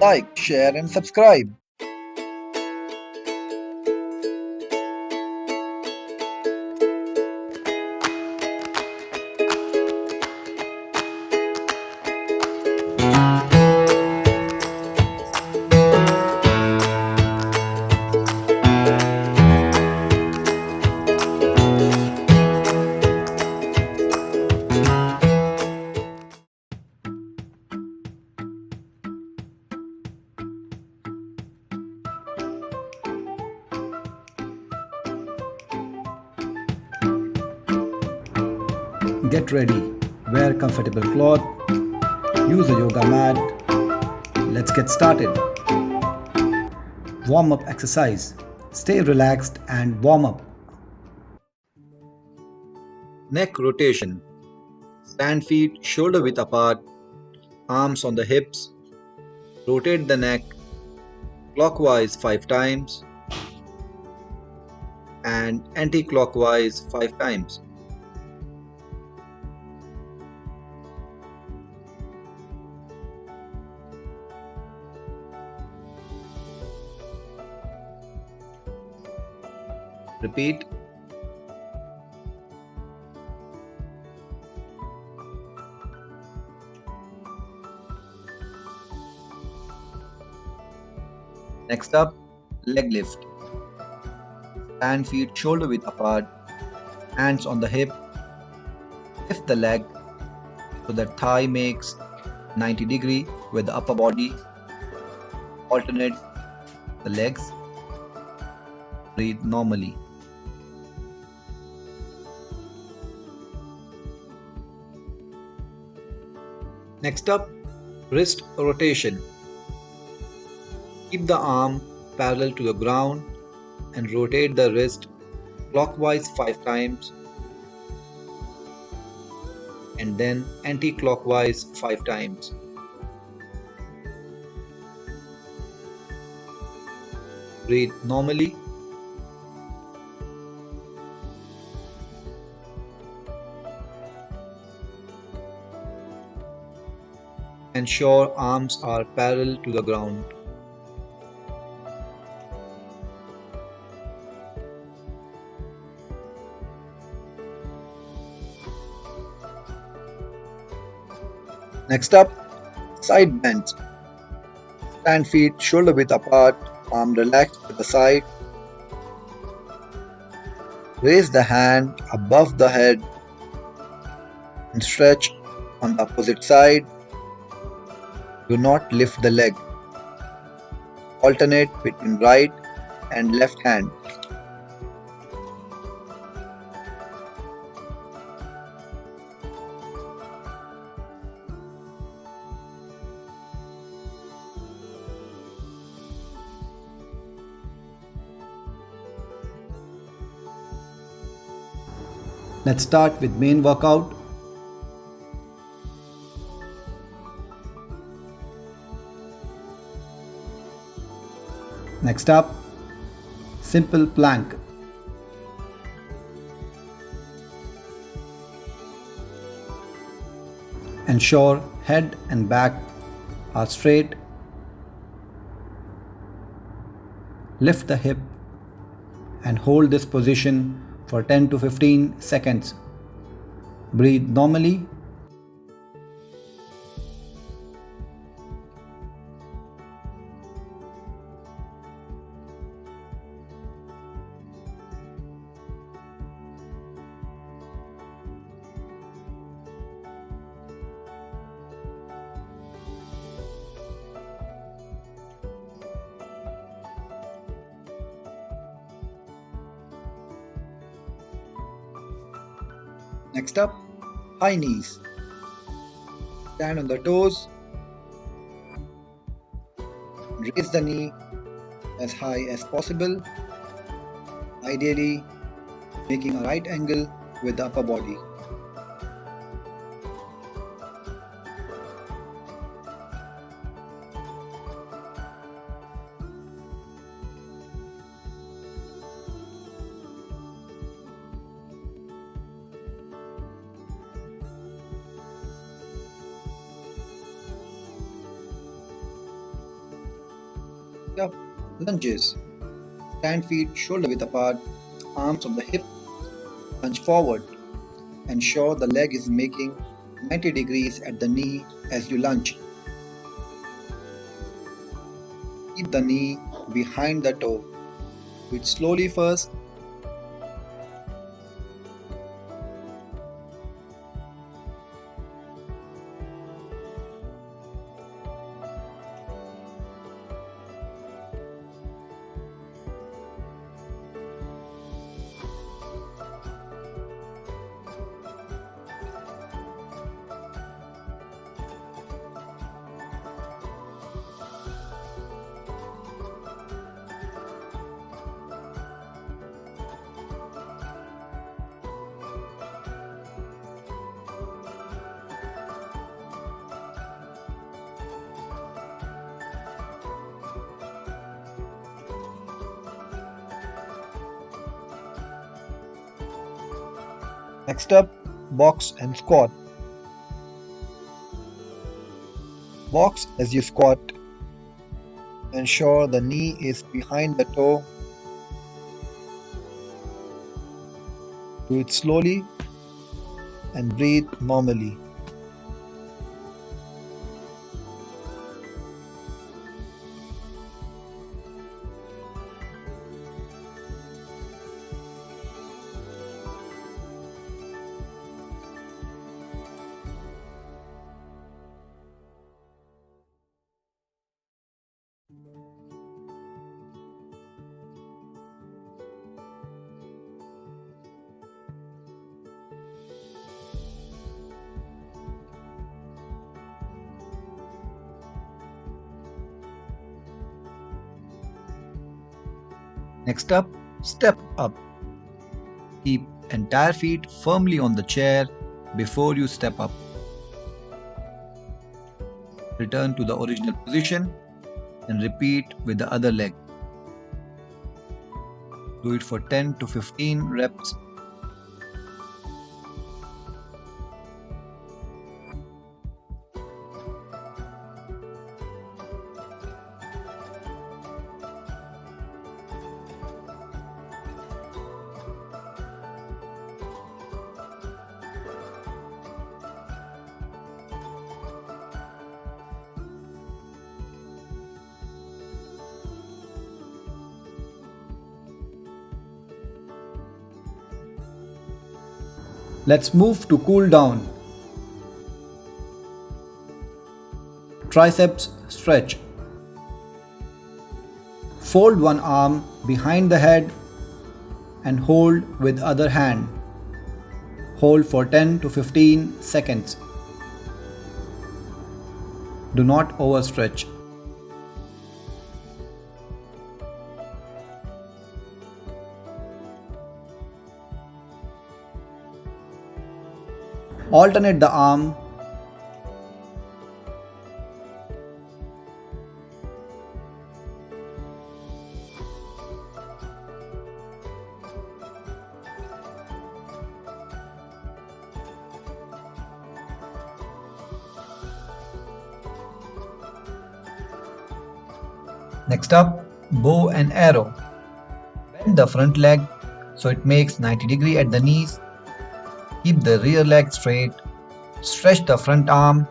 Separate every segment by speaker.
Speaker 1: Like, share, and subscribe.
Speaker 2: Get ready, wear comfortable cloth, use a yoga mat. Let's get started. Warm up exercise. Stay relaxed and warm up.
Speaker 1: Neck rotation. Stand feet shoulder width apart, arms on the hips. Rotate the neck clockwise 5 times and anti-clockwise 5 times. Repeat. Next up, leg lift. Stand feet shoulder width apart, hands on the hip. Lift the leg so that thigh makes 90-degree with the upper body. Alternate the legs. Breathe normally. Next up, wrist rotation. Keep the arm parallel to the ground and rotate the wrist clockwise 5 times and then anti-clockwise 5 times. Breathe normally. Ensure arms are parallel to the ground. Next up, side bends. Stand feet shoulder width apart, arm relaxed to the side. Raise the hand above the head and stretch on the opposite side. Do not lift the leg. Alternate between right and left hand.
Speaker 2: Let's start with main workout. Next up, simple plank. Ensure head and back are straight. Lift the hip and hold this position for 10 to 15 seconds. Breathe normally.
Speaker 1: Next up, high knees. Stand on the toes. Raise the knee as high as possible, ideally making a right angle with the upper body. Next up, lunges. Stand feet shoulder width apart, arms on the hip, lunge forward. Ensure the leg is making 90 degrees at the knee as you lunge. Keep the knee behind the toe. Do it slowly first. Next up, box and squat. Box as you squat. Ensure the knee is behind the toe. Do it slowly and breathe normally. Next up, step up. Keep entire feet firmly on the chair before you step up. Return to the original position and repeat with the other leg. Do it for 10 to 15 reps.
Speaker 2: Let's move to cool down. Triceps stretch. Fold one arm behind the head and hold with other hand. Hold for 10 to 15 seconds. Do not overstretch. Alternate the arm.
Speaker 1: Next up, bow and arrow. Bend the front leg so it makes 90 degrees at the knees. Keep the rear leg straight. Stretch the front arm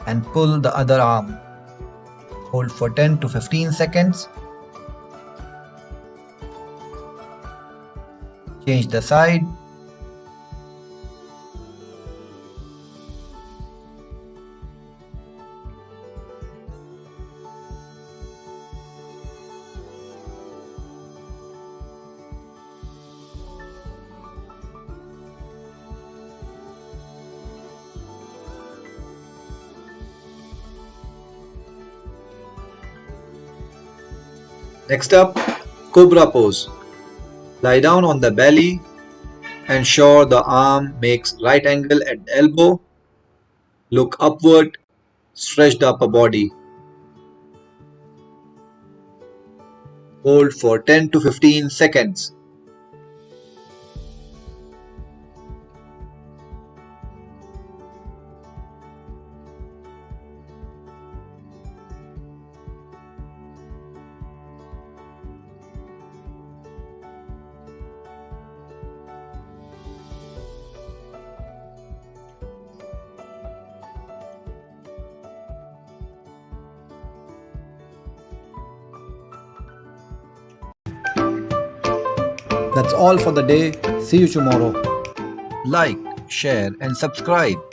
Speaker 1: and pull the other arm. Hold for 10 to 15 seconds. Change the side. Next up, Cobra pose. Lie down on the belly. Ensure the arm makes right angle at the elbow. Look upward. Stretch the upper body. Hold for 10 to 15 seconds.
Speaker 2: That's all for the day. See you tomorrow.
Speaker 1: Like, share, and subscribe.